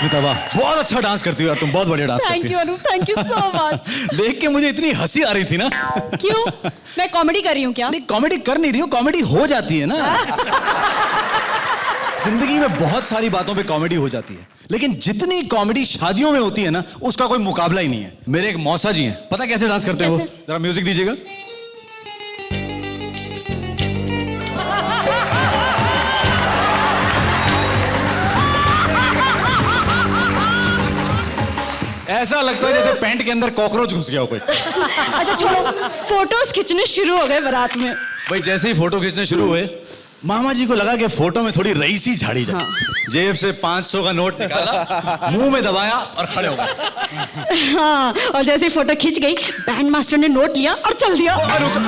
स्मिता, वाह, बहुत अच्छा डांस करती हो यार तुम, बहुत बढ़िया डांस करती हो। Thank you Anup, thank you so much. देख के मुझे इतनी हंसी आ रही थी ना। क्यों? मैं कॉमेडी कर रही हूँ क्या? नहीं, कॉमेडी कर नहीं रही हूँ, कॉमेडी हो जाती है ना। जिंदगी में बहुत सारी बातों पे कॉमेडी हो जाती है, लेकिन जितनी कॉमेडी शादियों में होती है ना, उसका कोई मुकाबला ही नहीं है। मेरे एक मौसा जी हैं, पता कैसे डांस करते हैं वो? जरा म्यूजिक दीजिएगा। ऐसा लगता है जैसे पैंट के अंदर कॉकरोच घुस गया हो कोई। अच्छा छोड़ो, फोटोज खींचने शुरू हो गए बारात में। भाई जैसे ही फोटो खींचने शुरू हुए, मामा जी को लगा कि फोटो में थोड़ी रईसी झाड़ी जाए। जेब से 500 का नोट निकाला, मुंह में दबाया और खड़े हो गए। हाँ, और जैसे ही फोटो खींच गई, बैंड मास्टर ने नोट लिया और चल दिया।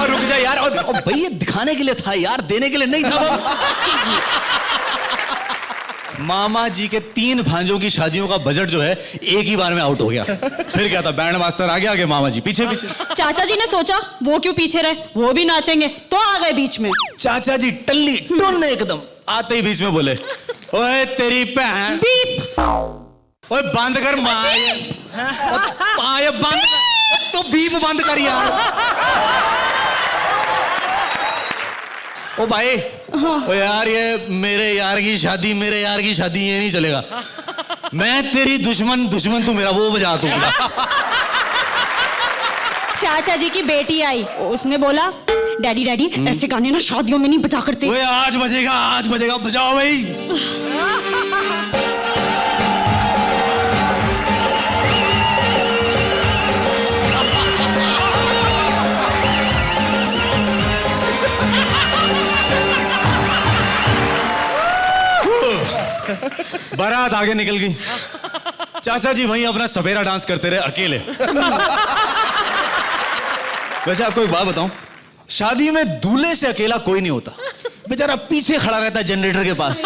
रुक जा यार, और भाई ये दिखाने के लिए था यार, देने के लिए नहीं था। मामा जी के 3 भांजों की शादियों का बजट जो है एक ही बार में आउट हो गया। फिर क्या था, बैंड मास्टर आगे आगे, मामा जी पीछे पीछे। चाचा जी ने सोचा वो क्यों पीछे रहे, वो भी नाचेंगे, तो आ गए बीच में। चाचा जी टल्ली टुन एकदम आते ही बीच में बोले, ओए तेरी बहन, ओए बंद कर पाए बंद कर, तो बीप बंद कर यार। ओ भाई, ओ यार, ये मेरे यार की शादी, मेरे यार की शादी, ये नहीं चलेगा। मैं तेरी दुश्मन, दुश्मन तू मेरा, वो बजा तू। चाचा जी की बेटी आई, उसने बोला, डैडी डैडी ऐसे गाने ना शादियों में नहीं बजा करते। ओए आज बजेगा, आज बजेगा, बजाओ भाई। बारात आगे निकल गई, चाचा जी वहीं अपना सपेरा डांस करते रहे अकेले। वैसे आपको एक बात बताऊं, शादी में दूल्हे से अकेला कोई नहीं होता, बेचारा पीछे खड़ा रहता है जनरेटर के पास।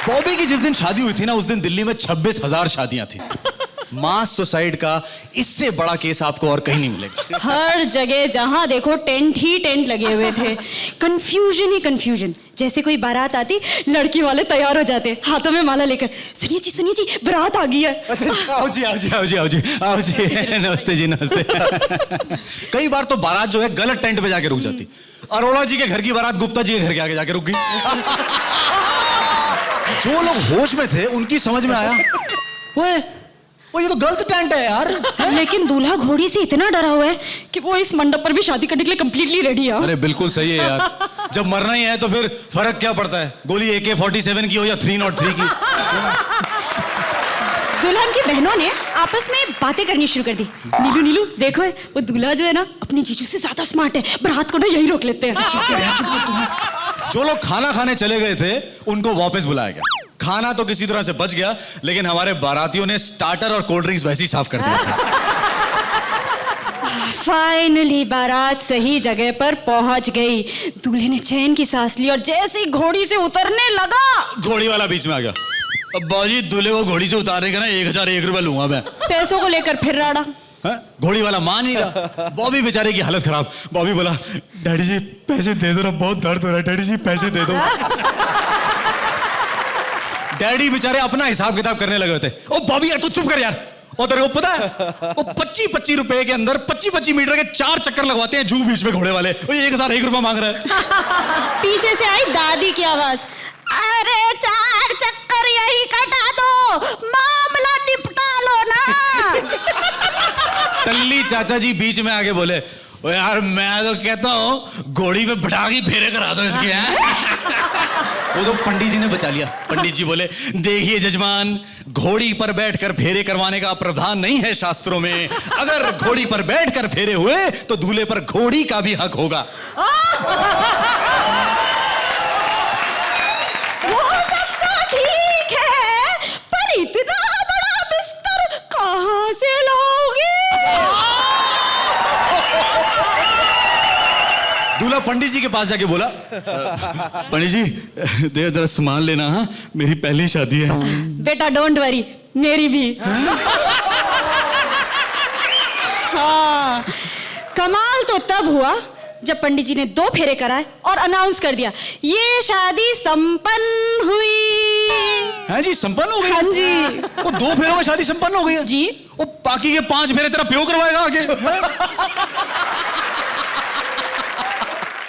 बॉबी की जिस दिन शादी हुई थी ना, उस दिन दिल्ली में 26,000 शादियां थी। मास सुसाइड का इससे बड़ा केस आपको और कहीं नहीं मिलेगा। हर जगह जहां देखो टेंट ही टेंट लगे हुए थे, कंफ्यूजन ही कंफ्यूजन। जैसे कोई बारात आती, लड़की वाले तैयार हो जाते, हाथों में माला लेकर, सुनिए जी बारात आ गई है। आओ जी, आओ जी, आओ जी, आओ जी, आओ जी। नमस्ते जी, नमस्ते। कई बार तो बारात जो है गलत टेंट पे जाके रुक जाती। अरोड़ा जी के घर की बारात गुप्ता जी के घर के आगे जाके रुक गई। जो लोग होश में थे उनकी समझ में आया, ओए ये तो गलत टेंट है यार। लेकिन दूल्हा घोड़ी से इतना डरा हुआ है कि वो इस मंडप पर भी शादी करने के लिए कंप्लीटली रेडी है। अरे बिल्कुल सही है यार, जब मरना ही है तो फिर फर्क क्या पड़ता है, गोली AK-47 की हो या 303 की। दुल्हन की बहनों ने आपस में बातें करनी शुरू कर दी। नीलू देखो है, वो दूल्हा जो है ना अपने जीजू से ज्यादा स्मार्ट है, बारात को ना यही रोक लेते हैं। जो लोग खाना खाने चले गए थे उनको वापस बुलाया गया। खाना तो किसी तरह से बच गया, लेकिन हमारे बारातियों ने स्टार्टर और कोल्ड ड्रिंक्स वैसे ही साफ कर दिया था। फाइनली बारात सही जगह पर पहुंच गई। दूल्हे ने चैन की सांस ली और जैसे ही घोड़ी से उतरने लगा, घोड़ी वाला बीच में आ गया। अब बाजी, दूल्हे को घोड़ी से उतारने का ना 1001 रुपया लूंगा मैं। पैसों को लेकर फिर राड़ा। घोड़ी वाला मान नहीं रहा। बॉबी बेचारे की हालत खराब। बॉबी बोला, डैडी जी पैसे दे दो ना, बहुत दर्द हो रहा है, डैडी जी पैसे दे दो। डैडी बेचारे अपना हिसाब किताब करने लगे थे। ओ बॉबी यार तू चुप कर यार। और तेरे को पता है वो 25-25 रुपए के अंदर 25-25 मीटर के 4 चक्कर लगवाते हैं जू बीच में घोड़े वाले। 1001 रुपया मांग रहा है। पीछे से आई दादी की आवाज, अरे 4 चक्कर यही कटा दो, मामला निपटा लो ना। टल्ली चाचा जी बीच में आके बोले, ओ यार मैं तो कहता हूँ घोड़ी पे बिठा के फेरे करा दो इसके। वो तो पंडित जी ने बचा लिया। पंडित जी बोले, देखिए जजमान, घोड़ी पर बैठकर फेरे करवाने का प्रावधान नहीं है शास्त्रों में। अगर घोड़ी पर बैठकर फेरे हुए तो दूल्हे पर घोड़ी का भी हक होगा। वो सब तो ठीक है, पर इतना बड़ा बिस्तर कहाँ से लाओगे? दूल्हा पंडित जी के पास जाके बोला, पंडित जी दे जरा सामान लेना, हाँ मेरी पहली शादी है। बेटा डोंट वरी, मेरी भी। हाँ, कमाल तो तब हुआ जब पंडित जी ने 2 फेरे कराए और अनाउंस कर दिया, ये शादी संपन्न हुई। है जी, संपन्न हो गई? हाँ जी। वो 2 फेरों में शादी संपन्न हो गई है जी। वो बाकी के 5 फेरे तेरा प्यो करवाएगा आगे?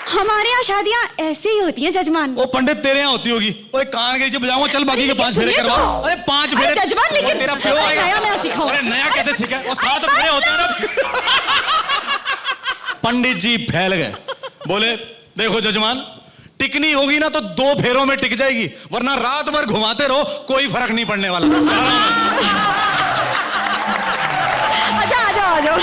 हमारे यहाँ शादियाँ ऐसे ही होती हैं जजमान। वो पंडित तेरे यहाँ होती होगी। ओए कान के नीचे बजाऊंगा, चल बाकी के 5 फेरे सुनिए करवा। तो। अरे 5 फेरे जजमान, लेकिन तेरा प्यो आएगा। नया सिखाओ। अरे नया कैसे सीखा? वो 7 फेरे होते हैं ना। पंडित जी फैल गए, बोले देखो जजमान, टिकनी होगी ना तो 2 फेरों में टिक जाएगी, वरना रात भर घुमाते रहो, कोई फर्क नहीं पड़ने वाला। अच्छा आ जाओ आ जाओ।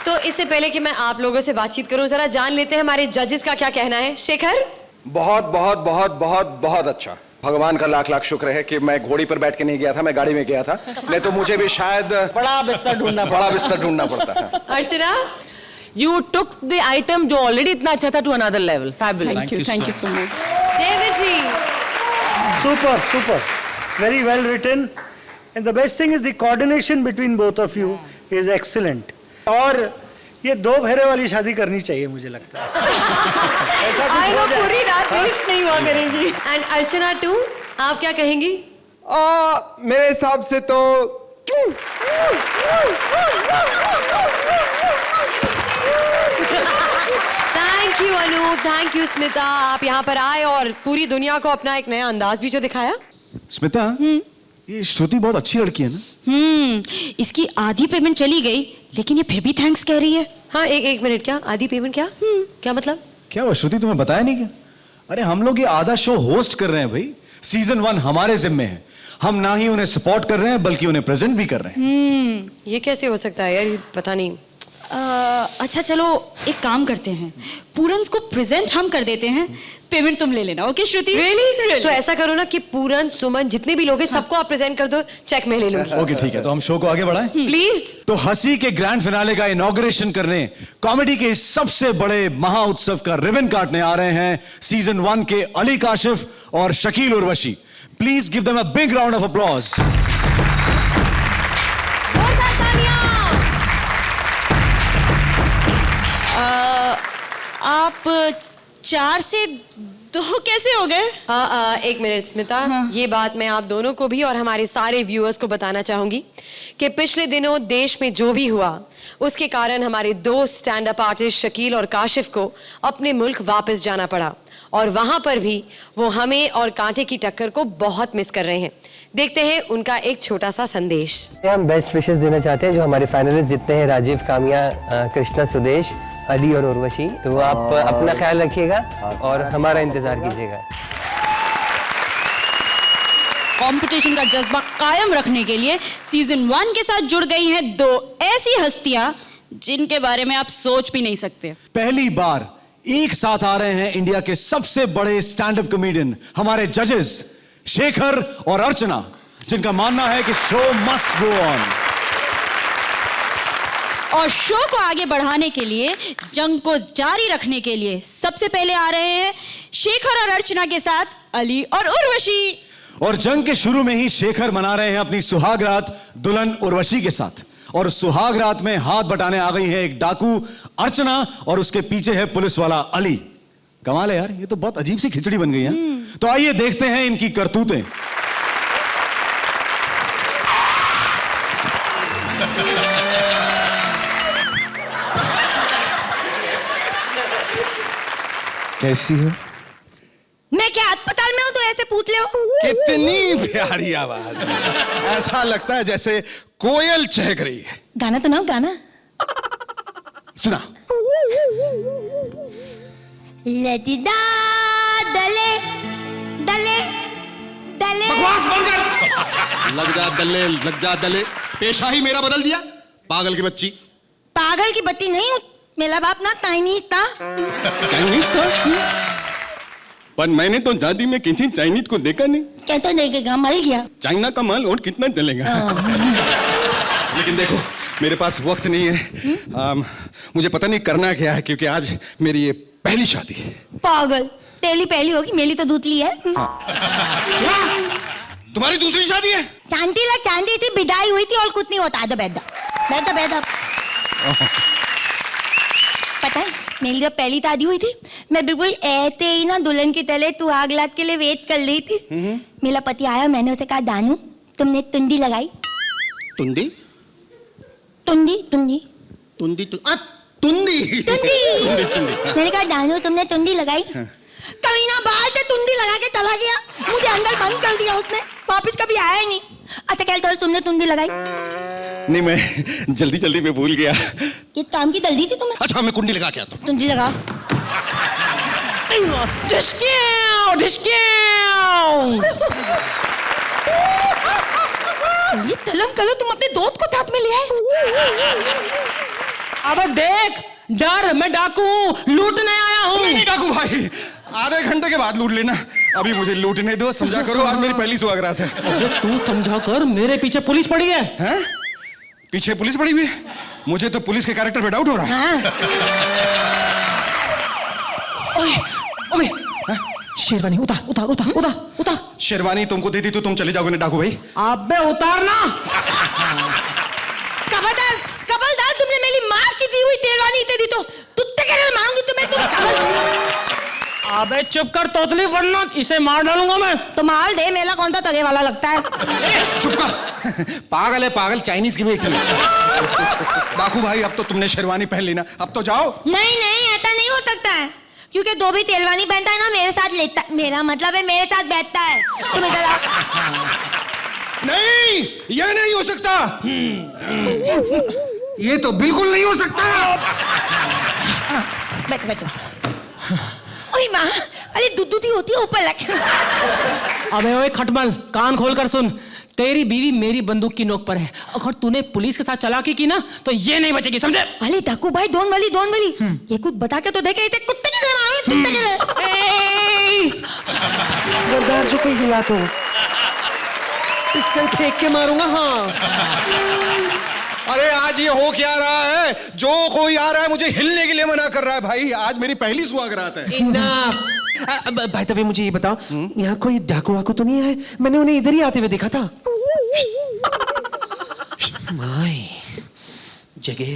तो इससे पहले कि मैं आप लोगों से बातचीत करूं, जरा जान लेते हैं हमारे जजेस का क्या कहना है। शेखर? बहुत बहुत बहुत बहुत बहुत अच्छा। भगवान का लाख लाख शुक्र है कि मैं घोड़ी पर बैठ के नहीं गया था, मैं गाड़ी में गया था, नहीं तो मुझे भी शायद बड़ा बिस्तर ढूंढना पड़ता। अर्चना? You took the item जो ऑलरेडी इतना अच्छा था to another level. Fabulous. Thank you so much. David ji? Super. Very well written. And the best thing is the coordination between both of you is excellent. और ये 2 फेरे वाली शादी करनी चाहिए मुझे लगता है। ऐसा कुछ आई नो हो जाए। पूरी रात वेस्ट नहीं हुआ करेगी। एंड अर्चना टू, आप क्या कहेंगी? मेरे हिसाब से तो thank you Anup, thank you Smita, आप यहाँ पर आए और पूरी दुनिया को अपना एक नया अंदाज भी जो दिखाया। स्मिता, ये श्रुति बहुत अच्छी लड़की है ना? इसकी आधी पेमेंट चली गई, लेकिन ये फिर भी थैंक्स कह रही है। हाँ, एक मिनट, क्या आधी पेमेंट? क्या मतलब? क्या हुआ श्रुति, तुम्हें बताया नहीं क्या? अरे हम लोग ये आधा शो होस्ट कर रहे हैं भाई। सीजन 1 हमारे जिम्मे है। हम ना ही उन्हें सपोर्ट कर रहे हैं बल्कि उन्हें प्रेजेंट भी कर रहे हैं। ये कैसे हो सकता है यार, ये पता नहीं। अच्छा चलो एक काम करते हैं, पूरन्स को प्रेजेंट हम कर देते हैं, पेमेंट तुम ले लेना। ओके श्रुति? Really? तो ऐसा करो ना कि पूरन, सुमन, जितने भी लोग हैं सबको आप प्रेजेंट कर दो, चेक में ले लूंगी। ओके ठीक है, तो हम शो को आगे बढ़ाएं। प्लीज। तो हंसी के ग्रैंड फिनाले का इनॉग्रेशन करने, कॉमेडी के इस सबसे बड़े महाउत्सव का रिबन काटने आ रहे हैं सीजन 1 के अली काशिफ और Shakeel Urvashi. Please give them a big round of applause. आप 4 से 2 कैसे हो गए? एक मिनट स्मिता, ये बात मैं आप दोनों को भी और हमारे सारे व्यूअर्स को बताना चाहूंगी कि पिछले दिनों देश में जो भी हुआ उसके कारण हमारे 2 स्टैंड अप आर्टिस्ट शकील और काशिफ को अपने मुल्क वापस जाना पड़ा और वहां पर भी वो हमें और कांटे की टक्कर को बहुत मिस कर रहे हैं। देखते हैं उनका एक छोटा सा संदेश। हम बेस्ट विशेस देना चाहते हैं जो हमारे फाइनलिस्ट जितने हैं, राजीव, कामिया, कृष्णा, सुदेश, अली और उर्वशी। तो आप अपना ख्याल रखिएगा और हमारा इंतजार कीजिएगा। कंपटीशन का जज्बा कायम रखने के लिए सीजन 1 के साथ जुड़ गई हैं 2 ऐसी हस्तियां जिनके बारे में आप सोच भी नहीं सकते। पहली बार एक साथ आ रहे हैं इंडिया के सबसे बड़े स्टैंड अप कॉमेडियन, हमारे जजेस शेखर और अर्चना, जिनका मानना है कि शो मस्ट गो ऑन। और शो को आगे बढ़ाने के लिए, जंग को जारी रखने के लिए सबसे पहले आ रहे हैं शेखर और अर्चना के साथ अली और उर्वशी। और जंग के शुरू में ही शेखर मना रहे हैं अपनी सुहाग रात दुल्हन उर्वशी के साथ। और सुहाग रात में हाथ बटाने आ गई है एक डाकू अर्चना और उसके पीछे है पुलिस वाला अली। कमाल है यार, ये तो बहुत अजीब सी खिचड़ी बन गई है। तो आइए देखते हैं इनकी करतूतें। कैसी हो? मैं क्या अस्पताल में हूँ तो ऐसे पूछ ले? कितनी प्यारी आवाज, ऐसा लगता है जैसे कोयल चहक रही है। गाना तो ना, गाना सुना। लदिदा दले दले दले। बकवास बंद कर। लग जा दले, पेशा ही मेरा बदल दिया, पागल की बच्ची। पागल की बत्ती नहीं हूँ, मेरा बाप ना चाइनीज था। पर मैंने तो दादी में किसी चाइनीज को देखा नहीं। क्या तो देखेगा, मर गया। चाइना का माल और कितना चलेगा। लेकिन देखो मेरे पास वक्त नहीं है, मुझे पता नहीं करना क्या है, क्योंकि आज मेरी ये पहली शादी है। पागल, तेली पहली होगी, मेरी तो धुतली है। तुम्हारी दूसरी शादी है? शांति ला चांदी थी, विदाई हुई थी और कुछ नहीं होता। बैठा पता है मेरी जब पहली शादी हुई थी मैं बिल्कुल ऐसे ही ना दुल्हन की तरह सुहाग रात के लिए वेट कर रही थी। मेरा पति आया, मैंने उसे कहा दानू तुमने तुंडी लगाई? तुंदी तुंडी तुंडी तुंदी तुंदी तुंडी मैंने कहा दानू तुमने तुंडी लगाई? कमीना बाहर से तुंडी लगा के चला गया, मुझे अंदर बंद कर दिया उसने, वापस कभी आया ही नहीं। अच्छा कह तो तुमने तुंडी लगाई? नहीं, मैं जल्दी जल्दी में भूल गया। किस काम की जल्दी थी तुम्हें? अच्छा मैं कुंडी लगा के आता हूँ। तुंडी लगा। ये तलम करो, तुम अपने दोस्त को साथ में ले आए। अब देख, डर, मैं डाकू हूँ, लूटने आया हूँ। नहीं डाकू भाई, आधे घंटे के बाद लूट लेना, अभी मुझे लूटने दो। समझा करो, आज मेरी पहली सुहागरात है। अबे तू समझा कर, मेरे पीछे पुलिस पड़ी है। हैं? पीछे पुलिस पड़ी हुई है? मुझे तो पुलिस के कैरेक्टर पे डाउट हो रहा है। हाँ। ओए, शेरवानी उतार उतार उतार उतार उतार। शेरवानी तुमको दे दी तो तुम चले जाओगे ना डाकू भाई? अबे उतारना। कबलदार, कबलदार, तुमने मेरी माँ की दी हुई शेरवानी दे दी तो तुत्ते के लिए मारूंगी तुम्हें। तुम कबल। अबे चुप कर तोतली, वरना इसे मार डालूंगा मैं। तो माल दे, मेला कौन सा तगे वाला लगता है? चुप कर। पागल है पागल, चाइनीज की बेटी है। डाकू भाई अब तो तुमने शेरवानी पहन ली ना, अब तो जाओ। नहीं नहीं, ऐसा नहीं हो सकता है, क्योंकि दो भी शेरवानी पहनता है ना मेरे साथ लेता, मेरा मतलब है मेरे साथ बैठता है। तुम इधर आओ। नहीं, ये नहीं हो सकता। ये तो बिल्कुल नहीं हो सकता। बैठो बैठो। ओए माँ, अरे दूधी होती है ऊपर रख। अबे ओए खटमल, कान खोल कर सुन, तेरी बीवी मेरी बंदूक की नोक पर है। अगर तूने पुलिस के साथ चालाकी की ना तो ये नहीं बचेगी, समझे? अरे डाकू भाई, डोंट वरी डोंट वरी, ये कुछ बता के तो देखे, इसे कुत्ते की तरह मारो, कुत्ते की तरह। खबरदार जो कोई हिला तो पिस्टल फेंक के मारूंगा। हाँ अरे आज ये हो क्या रहा है? जो कोई आ रहा है मुझे हिलने के लिए मना कर रहा है। भाई आज मेरी पहली सुहागरात है। भाई तभी मुझे ये बताओ, यहाँ कोई डाकू वाकू तो नहीं है? मैंने उन्हें इधर ही आते हुए देखा था। माय जगह।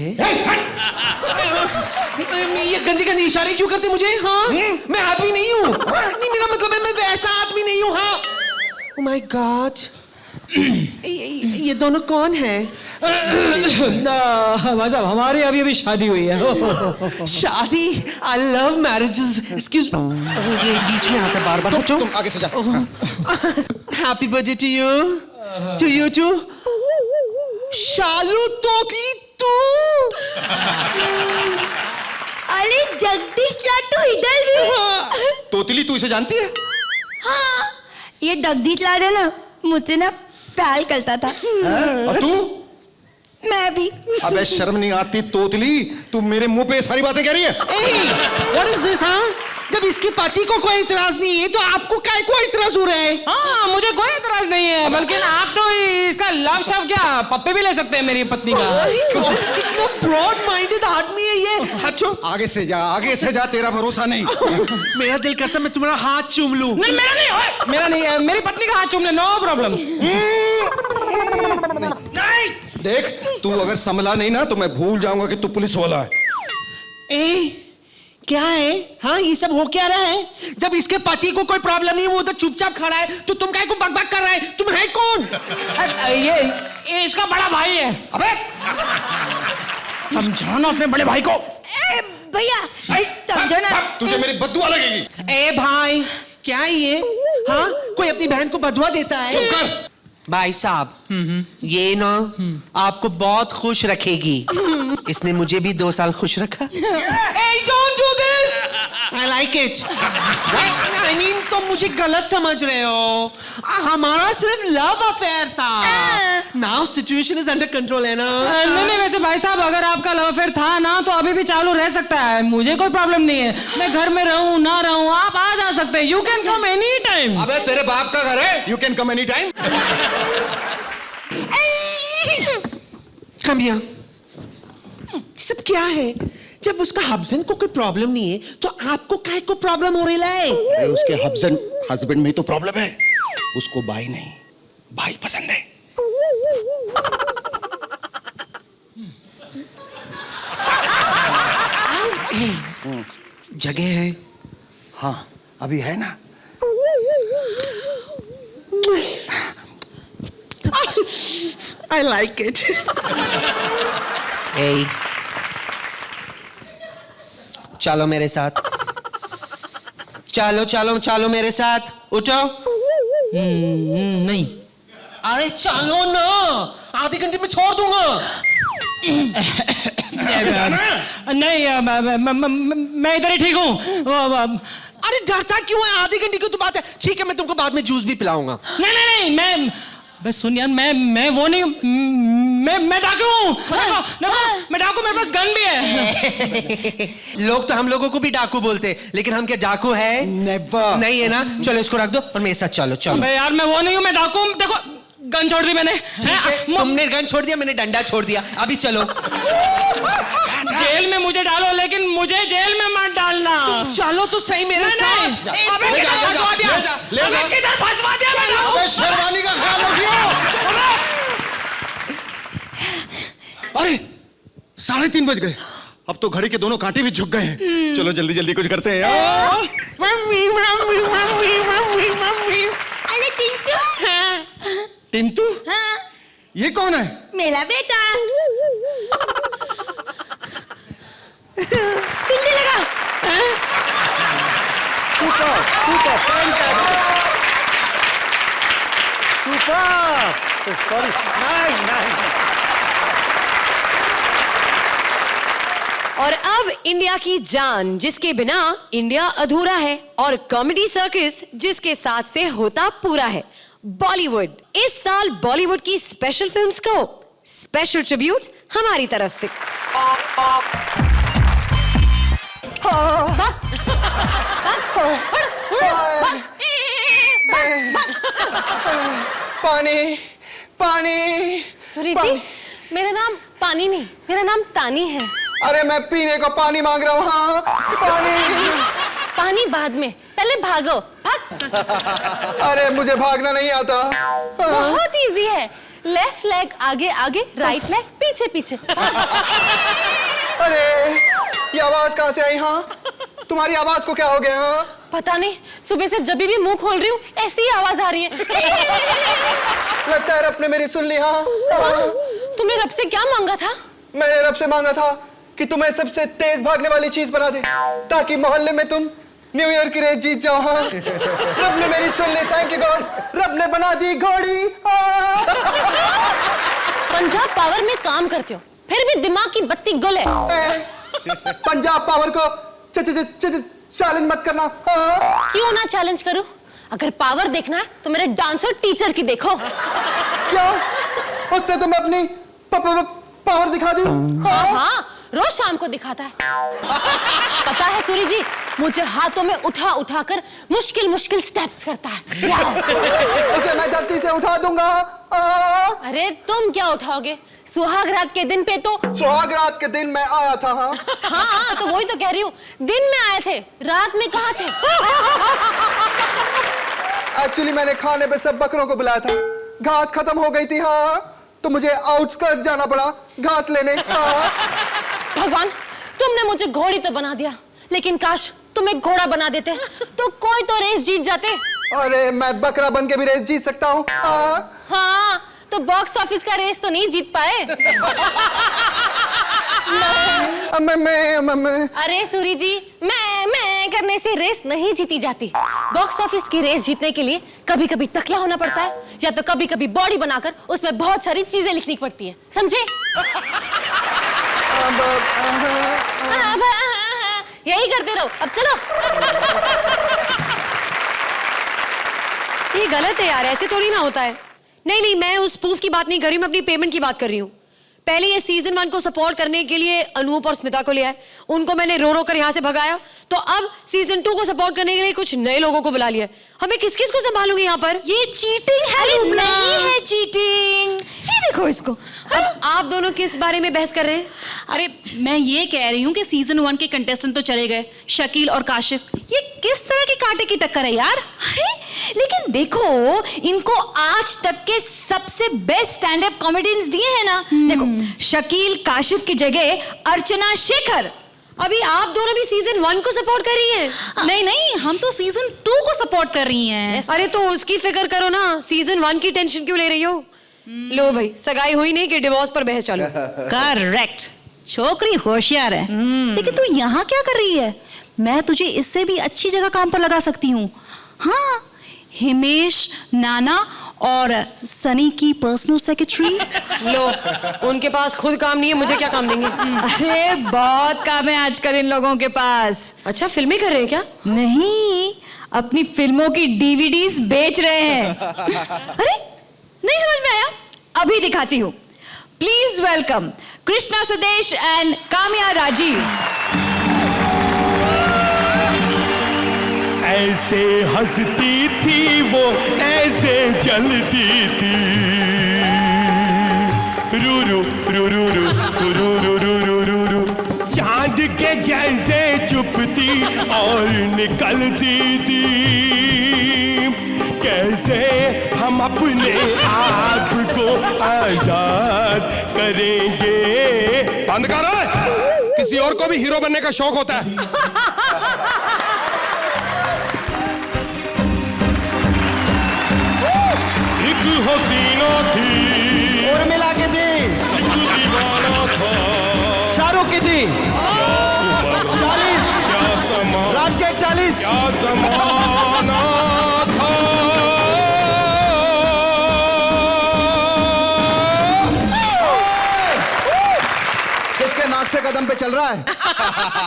ये गंदी गंदी इशारे क्यों करते मुझे? हाँ मैं हैप्पी नहीं हूँ। नहीं मेरा मतलब है मैं वैसा आदमी नहीं हूँ। हाँ ओह माय गॉड, ये दोनों कौन है? भाई साहब हमारी अभी अभी शादी हुई है। शादी? I love marriages. एक्सक्यूज ये बीच में आता बार बार। तुम आगे से जा। Happy birthday to you to Shalu तोतली तू। अरे जगदीश लाल तो इधर भी। तोतली तू इसे जानती है? हाँ, ये जगदीश लाल है ना, मुझसे ना प्यार करता था। और तू? मैं भी। अबे शर्म नहीं आती तोतली, तू मेरे मुंह पे सारी बातें कह रही है? What is this? हाँ जब इसके पति को कोई इतराज नहीं है तो आपको काय को इतराज हो रहा है? हाँ मुझे कोई इतराज नहीं है, बल्कि आप तो इसका लव शव क्या पप्पे भी ले सकते हैं मेरी पत्नी का। कितना ब्रॉड माइंडेड आदमी है ये। अच्छा आगे से जा, आगे से जा, तेरा भरोसा नहीं। मेरा दिल करता मैं तुम्हारा हाथ चूम लूं। नहीं मेरा नहीं, ओए, मेरा नहीं है, मेरी पत्नी का हाथ चूम ले, नो प्रॉब्लम। नहीं देख, तू अगर संभला नहीं ना तो मैं भूल जाऊंगा कि तू पुलिस वाला है। क्या है? हाँ ये सब हो क्या रहा है? जब इसके पति को कोई प्रॉब्लम नहीं, वो उधर चुपचाप खड़ा है, तो तुम काहे को बकबक कर रहा है? तुम है कौन? ये इसका बड़ा भाई है। अबे समझाना अपने बड़े भाई को। भैया समझो ना। तुझे मेरी बद्दुआ लगेगी। ए भाई क्या है ये? हाँ कोई अपनी बहन को बदुआ देता है? चुप कर। भाई साहब ये ना आपको बहुत खुश रखेगी। इसने मुझे भी 2 साल खुश रखा। Hey, don't do this! I like it. I mean तुम मुझे गलत समझ रहे हो। हमारा सिर्फ लव अफेयर था। Now situation is under control है ना? नहीं वैसे भाई साहब अगर आपका लव अफेयर था ना तो अभी भी चालू रह सकता है, मुझे कोई प्रॉब्लम नहीं है। मैं घर में रहूं ना रहूं आप आ जा सकते हैं। You can come any time. अबे तेरे बाप का घर है, you can come any time. Come here. सब क्या है? जब उसका हस्बैंड को कोई प्रॉब्लम नहीं है तो आपको काय को प्रॉब्लम हो रही है? अरे उसके हस्बैंड में ही तो प्रॉब्लम है। उसको भाई नहीं भाई पसंद है। जगह है? हाँ अभी है ना। I like it. Hey. चलो मेरे साथ। चलो चलो चलो मेरे साथ। उठो। नहीं। अरे चलो ना, आधे घंटे में छोड़ दूंगा। नहीं मैं इधर ही ठीक हूँ। अरे डरता क्यों है? आधे घंटे की तो बात है। ठीक है मैं तुमको बाद में जूस भी पिलाऊंगा। नहीं मैं सुन यार, मैं वो नहीं हूँ। मैं डाकू हूँ। मैं डाकू, मेरे पास गन भी है। लोग तो हम लोगों को भी डाकू बोलते हैं, लेकिन हम क्या डाकू है? Never. नहीं है ना? चलो इसको रख दो और मेरे साथ चलो। चलो अबे यार मैं वो नहीं हूँ, मैं डाकू हूँ। देखो गन छोड़ दी मैंने। तुमने गन छोड़ दिया, मैंने डंडा छोड़ दिया। अभी चलो। जेल में मुझे डालो, लेकिन मुझे जेल में मत डालना। चलो तो सही मेरे साथ। अबे किधर फंसवा दिया? अबे किधर फंसवा दिया मैंने? अबे शेरवानी का ख्याल रखियो। अरे 3:30 बज गए। अब तो घड़ी के दोनों कांटे भी झुक गए हैं। चलो जल्दी जल्दी कुछ करते हैं यार। Mummy mummy mummy mummy mummy. अरे टिंटू। टिंटू? हाँ ये कौन है? मेरा बेटा। टुंडी लगा। Super super super. Sorry nice. और अब इंडिया की जान जिसके बिना इंडिया अधूरा है, और कॉमेडी सर्कस जिसके साथ से होता पूरा है, बॉलीवुड। इस साल बॉलीवुड की स्पेशल फिल्म्स को स्पेशल ट्रिब्यूट हमारी तरफ से। पानी पानी। सुरी जी, मेरा नाम पानी नहीं, मेरा नाम तानी है। अरे मैं पीने को पानी मांग रहा हूँ। हाँ पानी। पानी बाद में, पहले भागो। भाग। अरे मुझे भागना नहीं आता। बहुत इजी है। लेफ्ट लेग आगे आगे, राइट लेग पीछे पीछे। अरे ये आवाज कहाँ से आई? हाँ तुम्हारी आवाज को क्या हो गया? हाँ पता नहीं, सुबह से जब भी मुंह खोल रही हूँ ऐसी ही आवाज आ रही है। लगता है रब ने मेरी सुन ली। हाँ तुमने रब से क्या मांगा था? मैंने रब से मांगा था कि तुम्हें सबसे तेज भागने वाली चीज बना दे, ताकि मोहल्ले में तुम न्यू ईयर की रेस जीत जाओ। हाँ रब ने मेरी सुन ली। Thank you God. रब ने बना दी घोड़ी। पंजाब पावर में काम करते हो, फिर भी दिमाग की बत्ती गुल है। पंजाब पावर को चैलेंज मत करना। हाँ? क्यों ना चैलेंज करूं? अगर पावर देखना है तो मेरे डांसर टीचर की देखो। क्या? उससे तुम्हें अपनी पावर दिखा दी? हाँ रोज शाम को दिखाता है। पता है सूरी जी, मुझे हाथों में उठा उठा कर मुश्किल मुश्किल स्टेप्स करता है। उसे मैं धरती से उठा दूंगा। अरे तुम क्या उठाओगे? सुहाग रात के दिन पे तो। सुहाग रात के दिन मैं आया था। हाँ हाँ तो वही तो कह रही हूँ, दिन में आए थे, रात में कहाँ थे? एक्चुअली मैंने खाने पे सब बकरों को बुलाया था, घास खत्म हो गई थी। हाँ तो मुझे आउटस्कर्ट जाना पड़ा घास लेने। हाँ भगवान, तुमने मुझे घोड़ी तो बना दिया, लेकिन काश तुम एक घोड़ा बना देते तो कोई तो रेस जीत जाते। अरे मैं बकरा बन के भी रेस जीत सकता हूँ। हाँ तो बॉक्स ऑफिस का रेस तो नहीं जीत पाए। मैं अरे सूरी जी, मैं करने से रेस नहीं जीती जाती। बॉक्स ऑफिस की रेस जीतने के लिए कभी कभी टकला होना पड़ता है, या तो कभी कभी बॉडी बनाकर उसमें बहुत सारी चीजें लिखनी पड़ती है, समझे? यही करते रहो। अब चलो। ये गलत है यार, ऐसे थोड़ी ना होता है। नहीं, मैं उस प्रूफ की बात नहीं कर रही हूँ, मैं अपनी पेमेंट की बात कर रही हूँ। पहले ये सीजन 1 को सपोर्ट करने के लिए अनूप और स्मिता को ले आए, उनको मैंने रो रो कर यहाँ से भगाया, तो अब सीजन 2 को सपोर्ट करने के लिए कुछ नए लोगों को बुला लिया। हमें किस किस को संभालूंगी यहाँ पर? ये चीटिंग है। नहीं है चीटिंग, ये देखो इसको। अब आप दोनों किस बारे में बहस कर रहे हैं? अरे मैं ये कह रही हूँ कि सीजन 1 के कंटेस्टेंट तो चले गए, शकील और काशिफ, ये किस तरह की कांटे की टक्कर है यार? लेकिन देखो, इनको आज तक के सबसे बेस्ट स्टैंड अप कॉमेडियंस दिए हैं ना। देखो, शकील काशिफ की जगह अर्चना शेखर अभी आप दोनों भी सीजन 1 को सपोर्ट कर रही हैं। नहीं नहीं, हम तो सीजन 2 को सपोर्ट कर रही हैं। अरे तो उसकी फिक्र करो ना, सीजन 1 की टेंशन क्यों ले रही हो? लो भाई, सगाई हुई नहीं कि डिवोर्स पर बहस चालू। करेक्ट, छोकरी होशियार है। लेकिन तू यहाँ क्या कर रही है? मैं तुझे इससे भी अच्छी जगह काम पर लगा सकती हूँ। हाँ, हिमेश, नाना और सनी की पर्सनल सेक्रेटरी। लो, उनके पास खुद काम नहीं है, मुझे क्या काम देंगे? अरे बहुत काम है आजकल इन लोगों के पास। अच्छा, फिल्में कर रहे हैं क्या? नहीं, अपनी फिल्मों की डीवीडीज बेच रहे हैं। अरे नहीं समझ में आया? अभी दिखाती हूँ। Please welcome Krishna Sudesh and Kamya Rajeev. ऐसे हंसती थी वो, ऐसे जलती थी, रू रू रू रू रू रू रू रू रू रू रू, चांद के जैसे चुपती और निकलती थी। कैसे हम अपने आप को आजाद करेंगे? बंद करो, किसी और को भी हीरो बनने का शौक होता है। हसीना थी और मिला के थी, दीवाना था, शाहरुख की थी, 40 रात के 40 क्या ज़माना था। किसके नाक से कदम पे चल रहा है?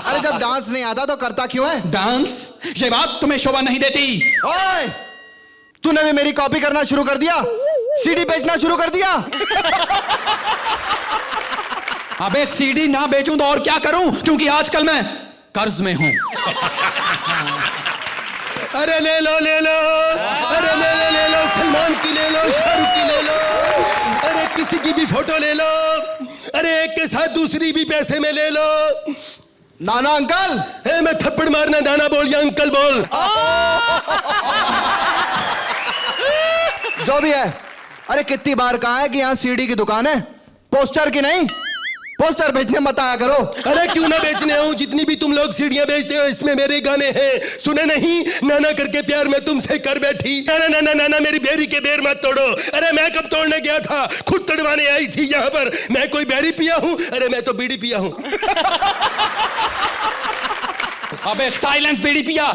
अरे जब डांस नहीं आता तो करता क्यों है? डांस? ये बात तुम्हें शोभा नहीं देती। ओए, तूने भी मेरी कॉपी करना शुरू कर दिया, सीडी बेचना शुरू कर दिया। अबे सीडी ना बेचूं तो और क्या करूं, क्योंकि आजकल मैं कर्ज में हूं। अरे ले लो ले लो, अरे ले लो, सलमान की ले लो, शाहरुख की ले लो, अरे किसी की भी फोटो ले लो, अरे एक के साथ दूसरी भी पैसे में ले लो। नाना अंकल, मैं थप्पड़ मारना, नाना बोल या अंकल बोल। जो भी है, अरे कितनी बार कहा है कि यहाँ सीडी की दुकान है, पोस्टर की नहीं। पोस्टर बेचने मत आया करो। अरे क्यों ना बेचने आऊं, जितनी भी तुम लोग सीढ़ियां बेचते हो इसमें मेरे गाने हैं। सुने नहीं, नाना करके प्यार मैं तुमसे कर बैठी। नाना नाना नाना मेरी बेरी के बेर मत तोड़ो। अरे मैं कब तोड़ने गया था, खुद तोड़वाने आई थी यहाँ पर। मैं कोई बेरी पिया हूँ? अरे मैं तो बीड़ी पिया हूँ। अबे साइलेंस, बीड़ी पिया।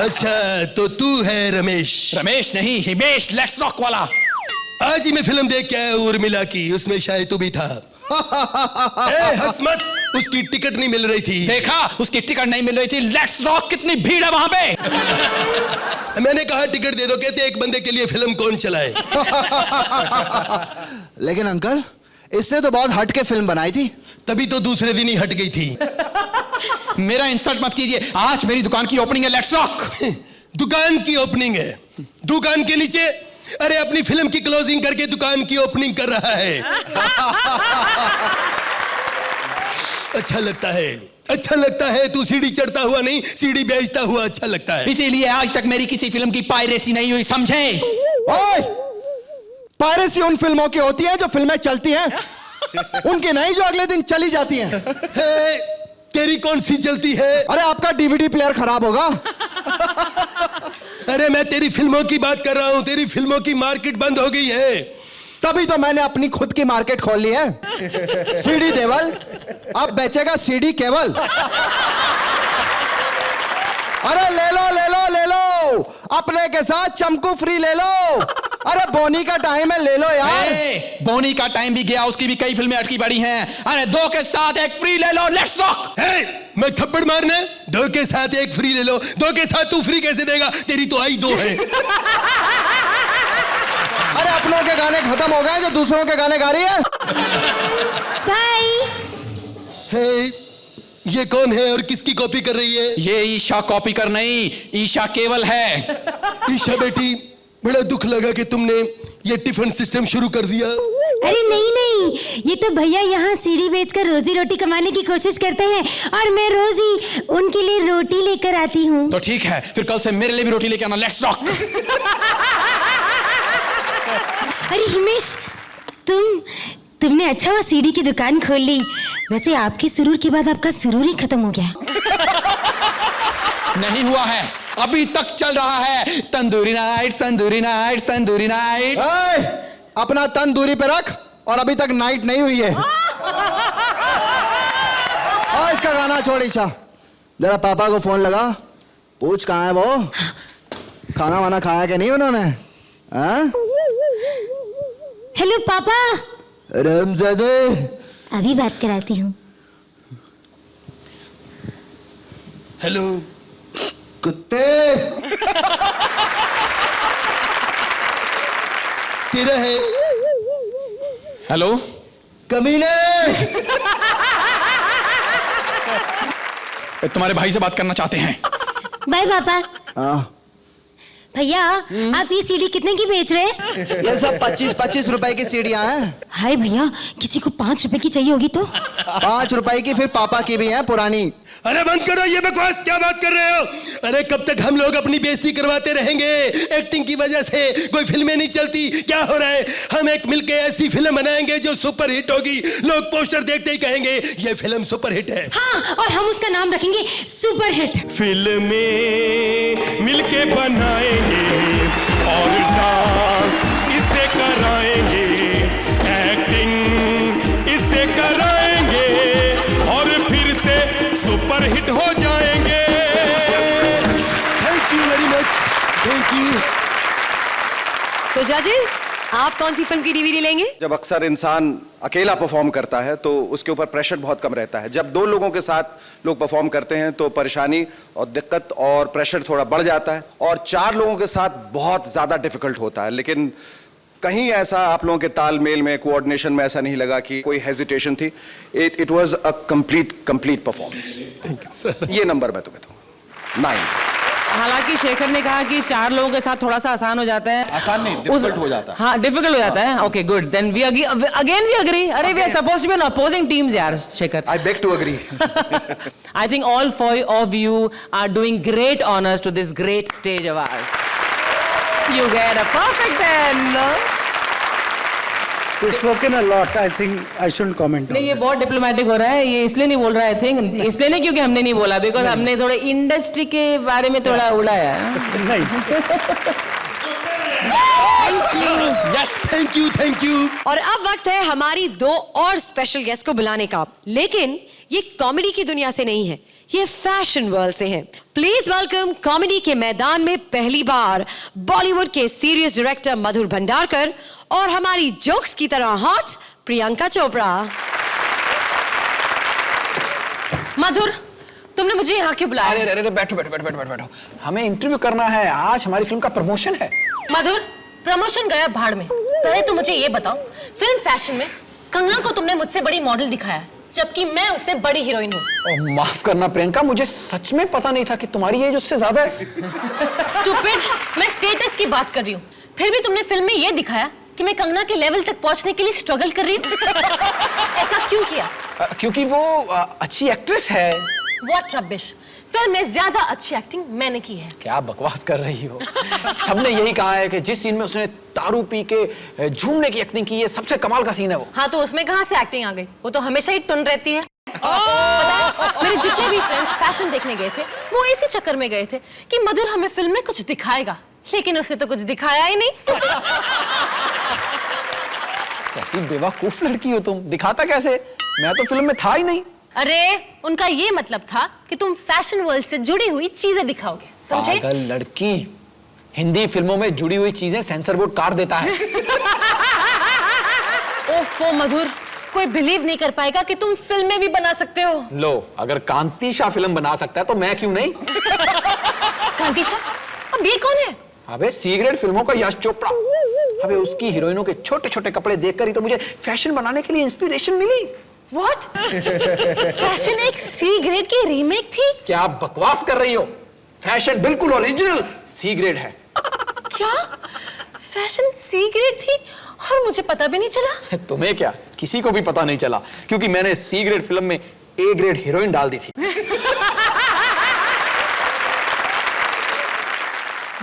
अच्छा तो तू है रमेश? रमेश नहीं, हिमेश, लेट्स रॉक वाला। आज ही मैं फिल्म देख के आया उर्मिला की, उसमें शायद तू भी था। हंस मत, उसकी टिकट नहीं मिल रही थी। देखा, उसकी टिकट नहीं मिल रही थी। लेट्स रॉक कितनी भीड़ है वहां पे। मैंने कहा टिकट दे दो, कहते एक बंदे के लिए फिल्म कौन चलाए। लेकिन अंकल, इसने तो बहुत हट के फिल्म बनाई थी। तभी तो दूसरे दिन ही हट गई थी। मेरा इंसल्ट मत कीजिए, आज मेरी दुकान की ओपनिंग है। Let's rock. दुकान की ओपनिंग है? दुकान के नीचे? अरे अपनी फिल्म की क्लोजिंग करके दुकान की ओपनिंग कर रहा है। अच्छा लगता है, अच्छा लगता है। तू सीढ़ी चढ़ता हुआ नहीं, सीढ़ी बेचता हुआ अच्छा लगता है। इसीलिए आज तक मेरी किसी फिल्म की पायरेसी नहीं हुई, समझे? ओए, पायरेसी उन फिल्मों की होती है जो फिल्में चलती हैं, उनकी नहीं जो अगले दिन चली जाती हैं। तेरी कौन सी चलती है? अरे आपका डीवीडी प्लेयर खराब होगा। अरे मैं तेरी फिल्मों की बात कर रहा हूं। तेरी फिल्मों की मार्केट बंद हो गई है। तभी तो मैंने अपनी खुद की मार्केट खोल ली है। सीडी देवल अब बेचेगा सीडी केवल। अरे ले लो ले लो ले लो, अपने के साथ चमकू फ्री ले लो। अरे बोनी का टाइम है, ले लो यार। बोनी का टाइम भी गया, उसकी भी कई फिल्में अटकी पड़ी हैं। अरे 2 के साथ 1 फ्री ले लो। Let's rock. मैं थप्पड़ मारना? 2 के साथ 1 फ्री ले लो। 2 के साथ तू फ्री कैसे देगा? तेरी तो आई 2 है। अरे अपनों के गाने खत्म हो गए जो दूसरों के गाने गा रही है। ये कौन है और किसकी कॉपी कर रही है? ये ईशा कॉपी कर नहीं, ईशा केवल है। ईशा बेटी, बड़ा दुख लगा कि तुमने ये टिफिन सिस्टम शुरू कर दिया। अरे नहीं नहीं, ये तो भैया यहाँ सीढ़ी बेचकर रोजी रोटी कमाने की कोशिश करते हैं और मैं रोज ही उनके लिए रोटी लेकर आती हूँ। तो ठीक है, फिर कल से मेरे लिए भी रोटी लेके आना। Let's rock. अरे हिमेश, तुमने अच्छा हुआ सीढ़ी की दुकान खोल ली। वैसे आपके सुरूर के बाद आपका सुरूर ही खत्म हो गया। नहीं हुआ है, अभी तक चल रहा है। Tandoori nights, tandoori nights, tandoori nights. अपना तन दूरी पे रख, और अभी तक नाइट नहीं हुई है। और इसका गाना छोड़ ईशा, जरा पापा को फोन लगा, पूछ कहाँ है वो, खाना वाना खाया कि नहीं उन्होंने? हाँ? हेलो पापा। रमजादे, अभी बात कराती हूँ। हेलो कुत्ते। तेरा है। हेलो कमीने। तुम्हारे भाई से बात करना चाहते हैं। बाय पापा। हाँ भैया आप ये सीढ़ी कितने की बेच रहे हैं? ये सब 25-25 रुपए की सीढ़ियां हैं। हाय भैया, किसी को 5 रुपए की चाहिए होगी तो? 5 रुपए की, फिर पापा की भी है पुरानी। अरे बंद करो ये बकवास, क्या बात कर रहे हो? अरे कब तक हम लोग अपनी बेइज्जती करवाते रहेंगे? एक्टिंग की वजह से कोई फिल्में नहीं चलती, क्या हो रहा है? हम एक मिलके ऐसी फिल्म बनाएंगे जो सुपर हिट होगी। लोग पोस्टर देखते ही कहेंगे ये फिल्म सुपर हिट है। हाँ, और हम उसका नाम रखेंगे सुपर हिट। फिल्में मिलके बनाएंगे और डांस इससे कराएंगे, एक्टिंग इससे कराएंगे और फिर से सुपर हिट हो जाएंगे। Thank you very much, thank you. तो जजेस, आप कौन सी फिल्म की डीवीडी लेंगे? जब अक्सर इंसान अकेला परफॉर्म करता है तो उसके ऊपर प्रेशर बहुत कम रहता है। जब 2 लोगों के साथ लोग परफॉर्म करते हैं तो परेशानी और दिक्कत और प्रेशर थोड़ा बढ़ जाता है, और 4 लोगों के साथ बहुत ज़्यादा डिफिकल्ट होता है। लेकिन कहीं ऐसा आप लोगों के तालमेल में, कोऑर्डिनेशन में ऐसा नहीं लगा कि कोई हेजिटेशन थी। It was a complete performance. Thank you sir. ये नंबर मैं तुम्हें दूंगा 9। हालांकि शेखर ने कहा कि 4 लोगों के साथ थोड़ा सा आसान हो जाता है। आसान नहीं, डिफिकल्ट हो जाता है। हाँ, डिफिकल्ट हो जाता है। Okay good, then we again we agree. अरे we are supposed to be an opposing teams यार Shekhar. I beg to agree. I think all 4 of you are doing great honors to this great stage of ours. You get a perfect 10. You've spoken a lot. I think I shouldn't comment on नहीं, ये this. बहुत diplomatic हो रहा है। ये इसलिए नहीं बोल रहा है, आई थिंक इसलिए नहीं क्योंकि हमने नहीं बोला, बिकॉज हमने थोड़े इंडस्ट्री के बारे में थोड़ा उड़ाया। नहीं। Yes, thank you, thank you. और अब वक्त है हमारी 2 और स्पेशल गेस्ट को बुलाने का। लेकिन ये कॉमेडी की दुनिया से नहीं है, ये फैशन वर्ल्ड से है। प्लीज वेलकम कॉमेडी के मैदान में पहली बार बॉलीवुड के सीरियस डायरेक्टर मधुर भंडारकर और हमारी जोक्स की तरह हॉट प्रियंका चोपड़ा। मधुर, तुमने मुझे यहाँ क्यों बुलाया? अरे अरे बैठो बैठो बैठो बैठो बैठो, हमें इंटरव्यू करना है। आज हमारी फिल्म का प्रमोशन है। मधुर, प्रमोशन गया भाड़ में। पहले तो मुझे ये बताओ, फिल्म फैशन में कंगना को तुमने मुझसे बड़ी मॉडल दिखाया, जबकि मैं उससे बड़ी हीरोइन हूँ। माफ करना प्रियंका, मुझे सच में पता नहीं था कि तुम्हारी एज उससे ज्यादा है। स्टूपिड, मैं स्टेटस की बात कर रही हूँ। फिर भी तुमने फिल्म में ये दिखाया कि मैं कंगना के लेवल तक पहुंचने के लिए स्ट्रगल कर रही हूँ। ऐसा क्यों किया? क्योंकि वो अच्छी एक्ट्रेस है। What rubbish! फिल्म में ज्यादा अच्छी एक्टिंग मैंने की है। क्या बकवास कर रही हो? सबने यही कहा है कि जिस सीन में उसने दारू पी के झूमने की एक्टिंग की है, सबसे कमाल का सीन है वो। हाँ, तो उसमें कहाँ से एक्टिंग आ गई? वो तो हमेशा ही टुन रहती है। पता है, मेरे जितने भी फ्रेंड्स फैशन देखने गए थे, वो इसी चक्कर में गए थे कि मधुर हमें फिल्म में कुछ दिखाएगा, लेकिन उसने तो कुछ दिखाया ही नहीं। कैसी बेवकूफ लड़की हो तुम, दिखाता कैसे? मैं तो फिल्म में था ही नहीं। अरे, उनका ये मतलब था कि तुम फैशन वर्ल्ड से जुड़ी हुई चीजें दिखाओगे, समझे? पागल लड़की, हिंदी फिल्मों में जुड़ी हुई चीजें सेंसर बोर्ड काट देता है। ओफो मधुर, कोई बिलीव नहीं कर पाएगा कि तुम फिल्में भी बना सकते हो। लो, अगर कांति शाह फिल्म बना सकता है तो मैं क्यों नहीं? कांति शाह? अब ये कौन है? अबे सी ग्रेड फिल्मों का यश चोपड़ा। अबे उसकी हीरोइनों के छोटे छोटे कपड़े देखकर ही तो मुझे फैशन बनाने के लिए इंस्पिरेशन मिली। What? फैशन एक सी ग्रेड की रीमेक थी? क्या बकवास कर रही हो? फैशन बिल्कुल ओरिजिनल सी ग्रेड है। क्या? फैशन सी ग्रेड थी और मुझे पता भी नहीं चला? तुम्हें क्या, किसी को भी पता नहीं चला, क्योंकि मैंने सी ग्रेड फिल्म में ए ग्रेड हीरोइन डाल दी थी।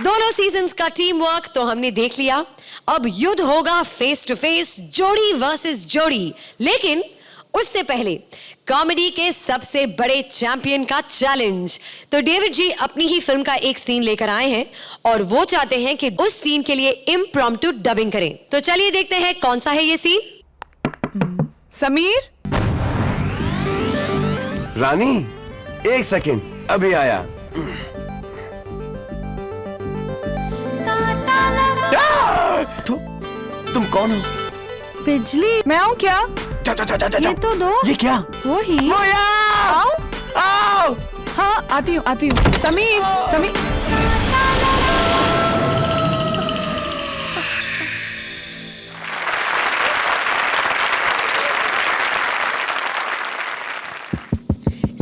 दोनों सीजन्स का टीम वर्क तो हमने देख लिया। अब युद्ध होगा फेस टू फेस, जोड़ी वर्सेस जोड़ी। लेकिन उससे पहले कॉमेडी के सबसे बड़े चैंपियन का चैलेंज। तो डेविड जी अपनी ही फिल्म का एक सीन लेकर आए हैं और वो चाहते हैं कि उस सीन के लिए इम्प्रॉम्प्टू डबिंग करें। तो चलिए देखते हैं कौन सा है ये सीन। समीर। रानी, एक सेकेंड, अभी आया। तुम कौन हो? बिजली। मैं हूँ क्या? जा, जा, जा, जा, जा। ये तो दो। ये क्या? वो ही। आओ। आओ। हाँ आती हूँ। समीर, समीर।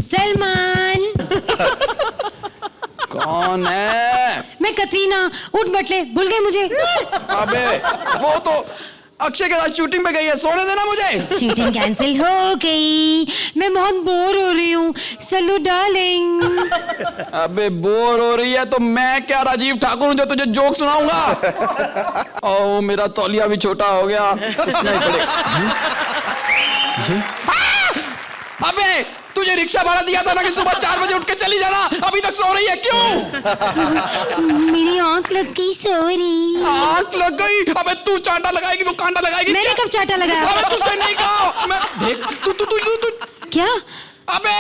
सलमान। कौन है? मैं कतरीना। उठ बटले, भूल गए मुझे? अबे वो तो अक्षय के साथ शूटिंग पे गई है, सोने देना मुझे। शूटिंग कैंसिल हो गई। मैं बहुत बोर हो रही हूँ। सल्लू डार्लिंग। अबे बोर हो रही है तो मैं क्या राजीव ठाकुर हूँ जो तुझे जोक सुनाऊंगा? ओ मेरा तौलिया भी छोटा हो गया। नहीं अबे तुझे रिक्शा भाड़ा दिया था ना कि सुबह 4 बजे उठ के चली जाना, अभी तक सो रही है क्यों? मेरी आंख लग गई, सॉरी। आंख लग गई? अबे तू चांटा लगाएगी वो कांटा लगाएगी। मैंने कब चांटा लगाया? अबे तुझसे नहीं कहा। मैं देख तू क्या? अबे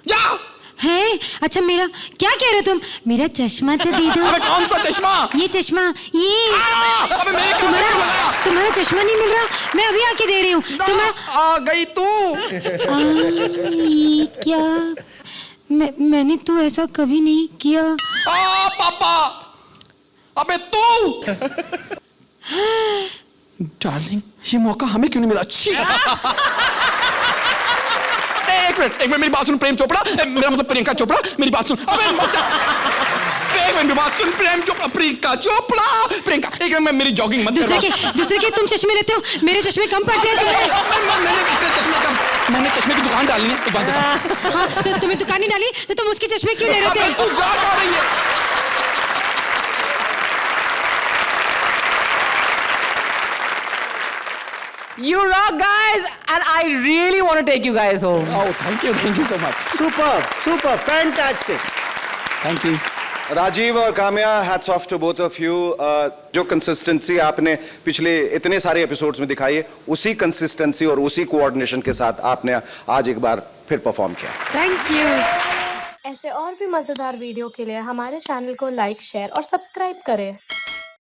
जा। है? अच्छा मेरा क्या कह रहे हो तुम? मेरा चश्मा तो दे दो। अबे कौन सा चश्मा? ये चश्मा, ये। अबे मेरे तुम्हारा चश्मा नहीं मिल रहा? मैं अभी आके दे रही हूँ। तुम्हारा आ गई तू। ये क्या? मैंने तो ऐसा कभी नहीं किया। पापा। अबे तू। डार्लिंग ये मौका हमें क्यों नहीं मिला? छी। एक मिनट मेरी बात सुन प्रेम चोपड़ा, मेरा मतलब प्रियंका चोपड़ा, मेरी बात सुन। अबे मत जा। एक मिनट बात सुन, प्रेम चोपड़ा, प्रियंका चोपड़ा, प्रियंका। एक मिनट मेरी जॉगिंग मत दूसरे के तुम चश्मे लेते हो, मेरे चश्मे कम पड़ते हैं तुम्हें। मैंने चश्मे की दुकान डाली है, एक बात बता। हाँ तो तुम्हें दुकान नहीं डाली तो तुम उसके चश्मे क्यों ले रहे थे? तू जा कहाँ रही है? You rock, guys, and I really want to take you guys home. Oh, thank you so much. Super, fantastic. Thank you. Rajeev और Kamya, hats off to both of you. जो कंसिस्टेंसी आपने पिछले इतने सारे एपिसोड्स में दिखाई है, उसी कंसिस्टेंसी और उसी कोऑर्डिनेशन के साथ आपने आज एक बार फिर परफॉर्म किया। Thank you. ऐसे और भी मजेदार वीडियो के लिए हमारे चैनल को लाइक, शेयर और सब्सक्राइब करें।